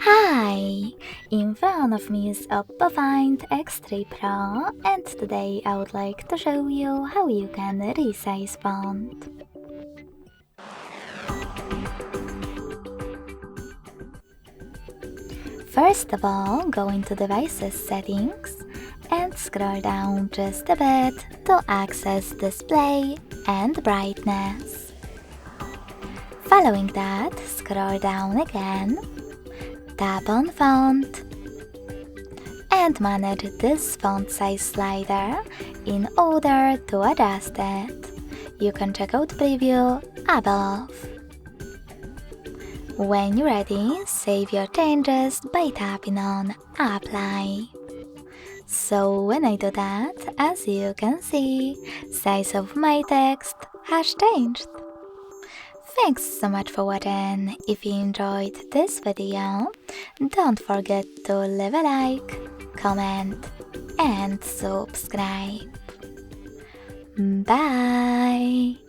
Hi! In front of me is OPPO Find X3 Pro, and today I would like to show you how you can resize font. First of all, go into Devices Settings and scroll down just a bit to access Display and Brightness. Following that, scroll down again, tap on Font, and manage this font size slider in order to adjust it. You can check out Preview above. When you're ready, save your changes by tapping on Apply. So when I do that, as you can see, size of my text has changed. Thanks so much for watching. If you enjoyed this video, don't forget to leave a like, comment, and subscribe. Bye!